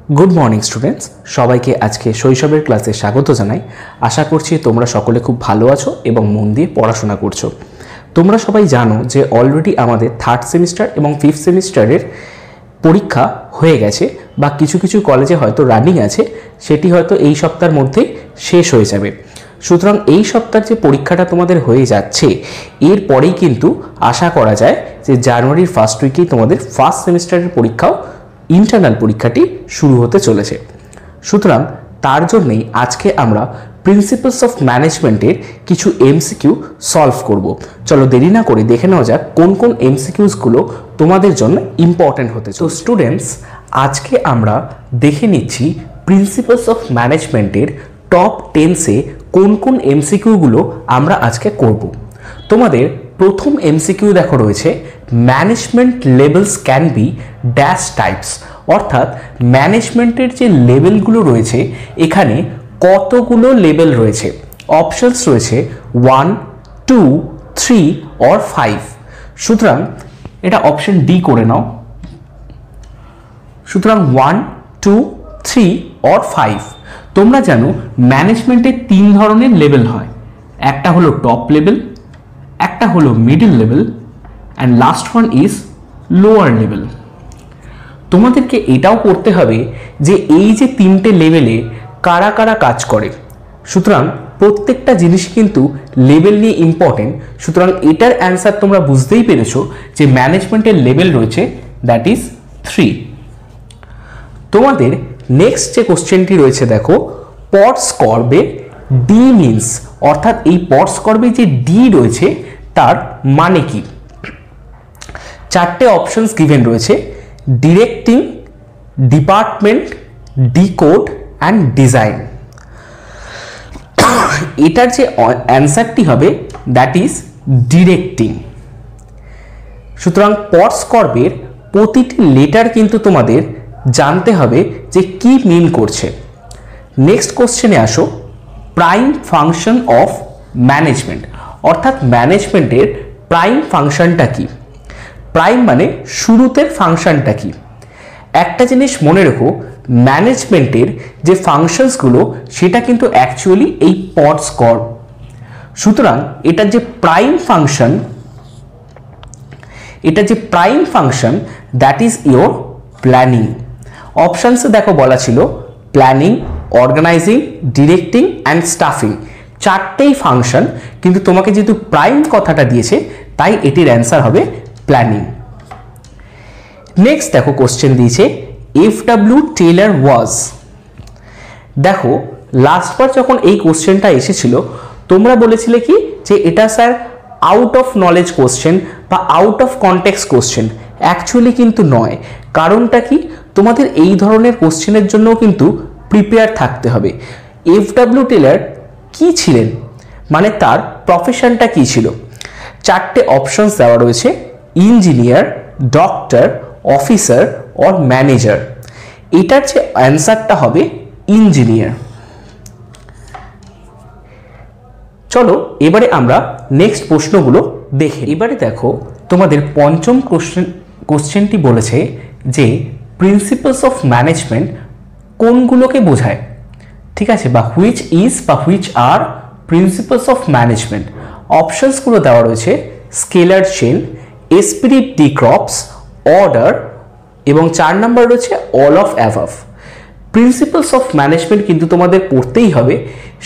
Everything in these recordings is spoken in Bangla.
गुड मर्निंग स्टूडेंट्स सबाई के आज के शैशवर क्लासे स्वागत जानाई। आशा करछि तोमरा सकले खूब भालो आछो एबं मन दिए पढ़ाशोना करछो। तोमरा सबाई जानो जे अलरेडी आमादेर थार्ड सेमिस्टार एबं फिफ्थ सेमिस्टारेर परीक्षा हये गेछे बा किछु किछु कलेजे हयतो रानिंग आछे, सेटी हयतो एई सप्ताहेर मध्येई शेष हये जाबे। सुतरां एई सप्ताहेर जे परीक्षाटा तोमादेर हये जाच्छे एरपरेई किन्तु आशा करा जाय जे जानुआरिर फार्स्ट उइकेई तोमादेर फार्स्ट सेमिस्टारेर परीक्षाओ इंटरनल परीक्षाटी शुरू होते चलेছে। সুতরাং তার জন্যই আজকে আমরা প্রিন্সিপালস অফ ম্যানেজমেন্টের কিছু এমসিকিউ সলভ করব। চলো দেরি না করে দেখে নেওয়া যাক কোন কোন এমসিকিউস গুলো তোমাদের জন্য ইম্পর্টেন্ট হতে চলেছে। তো স্টুডেন্টস আজকে আমরা দেখে নিচ্ছি প্রিন্সিপালস অফ ম্যানেজমেন্টের টপ 10 এ কোন কোন এমসিকিউ গুলো আমরা আজকে করব। তোমাদের প্রথম এমসিকিউ দেখো রয়েছে management levels can be dash types, অর্থাৎ ম্যানেজমেন্টের যে লেভেলগুলো রয়েছে এখানে কতগুলো লেভেল রয়েছে। অপশনস রয়েছে 1, 2, 3 অর 5। সুতরাং এটা অপশন ডি করে নাও। সুতরাং 1, 2, 3 অর 5। তোমরা জানো ম্যানেজমেন্টের তিন ধরনের লেভেল হয়, একটা হলো টপ লেভেল, একটা হলো middle level and last one is lower level. তোমাদেরকে এটাও করতে হবে যে এই যে তিনটে লেভেলে কারা কারা কাজ করে। সুতরাং প্রত্যেকটা জিনিস কিন্তু লেভেল নিয়ে ইম্পর্টেন্ট। সুতরাং এটার অ্যান্সার তোমরা বুঝতেই পেরেছো যে ম্যানেজমেন্টের লেভেল রয়েছে, দ্যাট ইজ 3। তোমাদের নেক্সট যে কোশ্চেনটি রয়েছে দেখো, পটস কর্বে ডি মিনস, অর্থাৎ এই পটস কর্বে যে ডি রয়েছে তার মানে কি। চারটে অপশনস গিভেন রয়েছে, directing, department, decode and design. এটার যে অ্যান্সারটি হবে দ্যাট ইজ ডিরেক্টিং। সুতরাং পটস কর্বের প্রতিটি লেটার কিন্তু তোমাদের জানতে হবে যে কি মিন করছে। নেক্সট কোশ্চেনে আসো, প্রাইম ফাংশন অফ ম্যানেজমেন্ট, অর্থাৎ ম্যানেজমেন্টের প্রাইম ফাংশনটা কি। প্রাইম মানে শুরুতের ফাংশনটা কি। একটা জিনিস মনে রেখো, ম্যানেজমেন্টের যে ফাংশনসগুলো সেটা কিন্তু অ্যাকচুয়ালি এই পটস কর্ব। সুতরাং এটার যে prime function that is your planning. অপশনসে দেখো বলা ছিল planning, organizing, directing and staffing, চারটেই ফাংশন, কিন্তু তোমাকে যেহেতু প্রাইম কথাটা দিয়েছে তাই এটির অ্যান্সার হবে প্ল্যানিং। নেক্সট দেখো কোশ্চেন দিয়েছে এফডব্লিউ টেইলর ওয়াজ। দেখো লাস্টবার যখন এই কোশ্চেনটা এসেছিল তোমরা বলেছিলে কি যে এটা sir out of knowledge question বা out of context question. Actually কিন্তু নয়। কারণটা কি, তোমাদের এই ধরনের কোশ্চেনের জন্য কিন্তু প্রিপেয়ার থাকতে হবে। এফডব্লিউ টেইলর কি ছিলেন, মানে তার প্রফেশনটা কি ছিল। চারটে অপশনস দেওয়া রয়েছে, engineer, doctor, officer or manager. এটার যে অ্যান্সারটা হবে ইঞ্জিনিয়ার। চলো এবারে আমরা নেক্সট প্রশ্নগুলো দেখে। এবারে দেখো তোমাদের পঞ্চম কোশ্চেনটি বলেছে যে প্রিন্সিপালস অফ ম্যানেজমেন্ট কোনগুলোকে বোঝায়, ঠিক আছে, বা হুইচ ইজ বা which are principles of management. অপশনসগুলো দেওয়া রয়েছে scalar chain, esprit de corps, order এবং 4 নম্বর রয়েছে all of above. Principles of management কিন্তু তোমাদের পড়তেই হবে,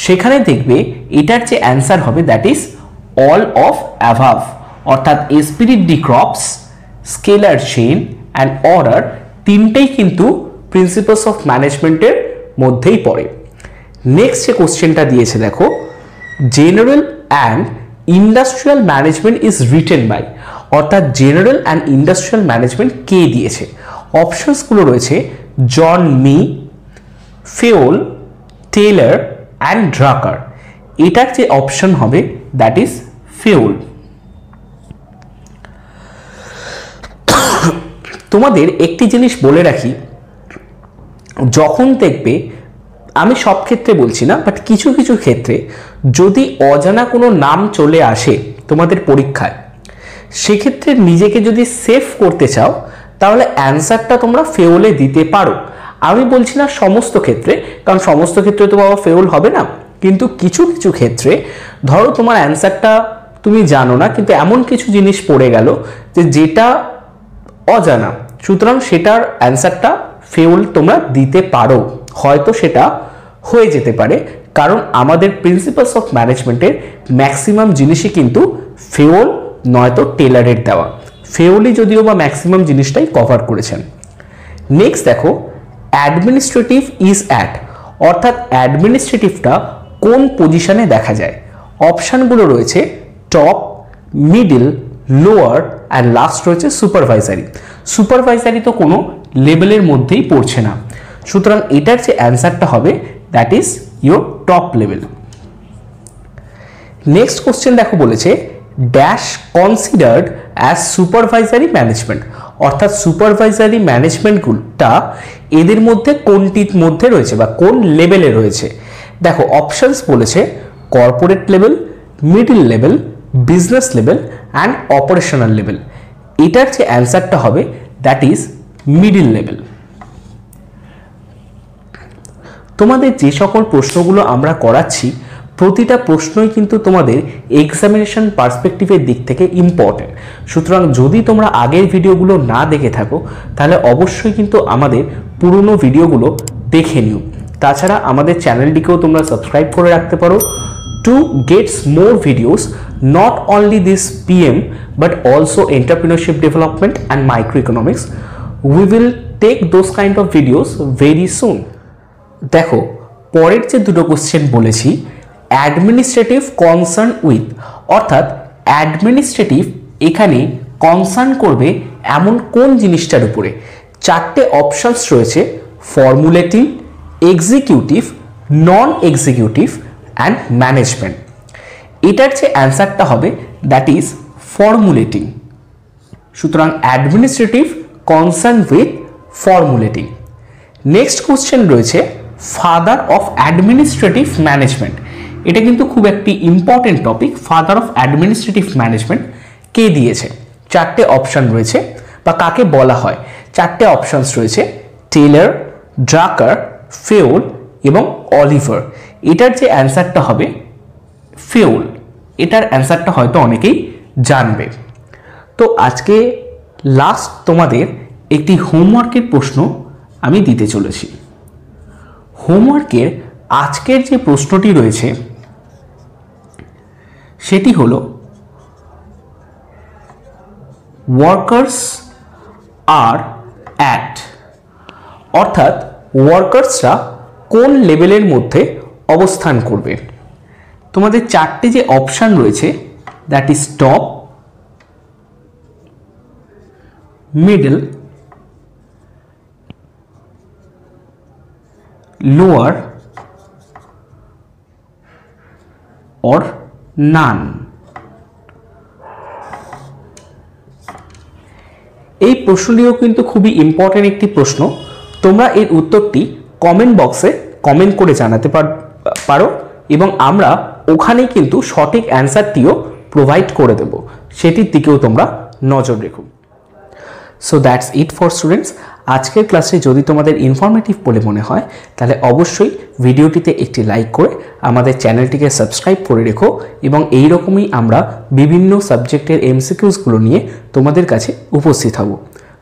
সেখানে দেখবে এটার যে অ্যান্সার হবে that is all of above, অর্থাৎ esprit de corps, scalar chain and order তিনটেই কিন্তু প্রিন্সিপালস অফ ম্যানেজমেন্টের মধ্যেই পড়ে। নেক্সট যে কোশ্চেনটা দিয়েছে দেখো, general and industrial management is written by, অর্থাৎ জেনারেল অ্যান্ড ইন্ডাস্ট্রিয়াল ম্যানেজমেন্ট কে দিয়েছে। অপশনসগুলো রয়েছে John Mee, Fayol, Taylor and Drucker. এটার যে অপশন হবে দ্যাট ইজ ফেওল। তোমাদের একটি জিনিস বলে রাখি, যখন দেখবে, আমি সব ক্ষেত্রে বলছি না, বাট কিছু কিছু ক্ষেত্রে যদি অজানা কোনো নাম চলে আসে তোমাদের পরীক্ষায়, সেক্ষেত্রে নিজেকে যদি সেভ করতে চাও তাহলে অ্যান্সারটা তোমরা ফেওলে দিতে পারো। আমি বলছি না সমস্ত ক্ষেত্রে, কারণ সমস্ত ক্ষেত্রে তো বাবা ফেল হবে না, কিন্তু কিছু কিছু ক্ষেত্রে ধরো তোমার অ্যান্সারটা তুমি জানো না, কিন্তু এমন কিছু জিনিস পড়ে গেল যে যেটা অজানা, সুতরাং সেটার অ্যান্সারটা ফেল তোমরা দিতে পারো, হয়তো সেটা হয়ে যেতে পারে, কারণ আমাদের প্রিন্সিপালস অফ ম্যানেজমেন্টের ম্যাক্সিমাম জিনিসই কিন্তু ফেল নয়তো টেলারের দেওয়া। ফেলই যদিও বা ম্যাক্সিমাম জিনিসটাই কভার করেছেন। নেক্সট দেখো, অ্যাডমিনিস্ট্রেটিভ ইজ অ্যাট, অর্থাৎ অ্যাডমিনিস্ট্রেটিভটা কোন পজিশনে দেখা যায়। অপশানগুলো রয়েছে top, middle, lower and last রয়েছে সুপারভাইজারি। সুপারভাইজারি তো কোনো লেভেলের মধ্যেই পড়ছে না, সুতরাং এটার যে অ্যান্সারটা হবে that is your top level. Next question দেখো বলেছে dash considered as supervisory management, অর্থাৎ সুপারভাইজারি ম্যানেজমেন্টগুলোটা এদের মধ্যে কোনটির মধ্যে রয়েছে বা কোন লেভেলে রয়েছে। দেখো অপশনস বলেছে corporate level, middle level, business level and operational level. এটার যে অ্যান্সারটা হবে দ্যাট ইজ মিডল লেভেল। তোমাদের যে সকল প্রশ্নগুলো আমরা করাচ্ছি প্রতিটা প্রশ্নই কিন্তু তোমাদের এক্সামিনেশন পার্সপেক্টিভের দিক থেকে ইম্পর্টেন্ট, সুতরাং যদি তোমরা আগের ভিডিওগুলো না দেখে থাকো তাহলে অবশ্যই কিন্তু আমাদের পুরনো ভিডিওগুলো দেখে নিও। তাছাড়া আমাদের চ্যানেলটিকেও তোমরা সাবস্ক্রাইব করে রাখতে পারো to gets more videos, not only this PM but also entrepreneurship development and micro economics. We will take those kind of videos very soon. দেখো পরের যে দুটো কোশ্চেন বলেছি, অ্যাডমিনিস্ট্রেটিভ কনসার্ন উইথ, অর্থাৎ অ্যাডমিনিস্ট্রেটিভ এখানে কনসার্ন করবে এমন কোন জিনিসটার উপরে। চারটে অপশনস রয়েছে formulating, executive, non executive and management. এটার যে অ্যান্সারটা হবে দ্যাট ইজ ফর্মুলেটিং। সুতরাং administrative concern with formulating. Next question রয়েছে ফাদার অফ অ্যাডমিনিস্ট্রেটিভ ম্যানেজমেন্ট। এটা কিন্তু খুব একটি important topic. Father of administrative management কে দিয়েছে? চারটে অপশন রয়েছে, বা কাকে বলা হয়। চারটে অপশনস রয়েছে টেলর, ড্রাকার, ফেউল এবং অলিভার। এটার যে অ্যান্সারটা হবে ফেউল। এটার অ্যান্সারটা হয়তো অনেকেই জানবে। তো আজকে লাস্ট তোমাদের একটি হোমওয়ার্কের প্রশ্ন আমি দিতে চলেছি। হোমওয়ার্কের আজকের যে প্রশ্নটি রয়েছে সেটি হলো ওয়ার্কার্স আর অ্যাট, অর্থাৎ ওয়ার্কার্সরা কোন লেভেলের মধ্যে অবস্থান করবে। তোমাদের চারটে যে অপশান রয়েছে that is top, middle, lower or none। এই প্রশ্নটিও কিন্তু খুবই ইম্পর্টেন্ট একটি প্রশ্ন। তোমরা এর উত্তরটি কমেন্ট বক্সে কমেন্ট করে জানাতে পারো এবং আমরা ওখানেই কিন্তু সঠিক অ্যান্সারটিও প্রোভাইড করে দেব, সেটির দিকেও তোমরা নজর রেখো। So that's it for students. আজকের ক্লাসে যদি তোমাদের ইনফরমেটিভ বলে মনে হয় তাহলে অবশ্যই ভিডিওটিতে একটি লাইক করে আমাদের চ্যানেলটিকে সাবস্ক্রাইব করে রেখো, এবং এই রকমই আমরা বিভিন্ন সাবজেক্টের এমসিকিউসগুলো নিয়ে তোমাদের কাছে উপস্থিত হব।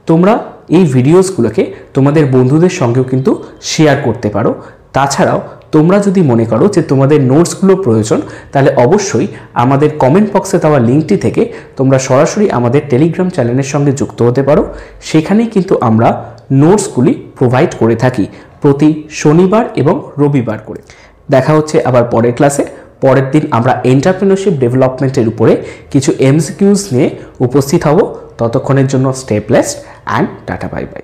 তোমরা এই ভিডিওসগুলোকে তোমাদের বন্ধুদের সঙ্গেও কিন্তু শেয়ার করতে পারো। তাছাড়াও তোমরা যদি মনে করো যে তোমাদের নোটসগুলো প্রয়োজন তাহলে অবশ্যই আমাদের কমেন্ট বক্সে দেওয়া লিঙ্কটি থেকে তোমরা সরাসরি আমাদের টেলিগ্রাম চ্যানেলের সঙ্গে যুক্ত হতে পারো। সেখানেই কিন্তু আমরা নোটসগুলি প্রোভাইড করে থাকি প্রতি শনিবার এবং রবিবার করে। দেখা হচ্ছে আবার পরের ক্লাসে। পরের দিন আমরা এন্টারপ্রেনারশিপ ডেভেলপমেন্টের উপরে কিছু এমসিকিউস নিয়ে উপস্থিত হব। ততক্ষণের জন্য stay blessed and tata bye bye.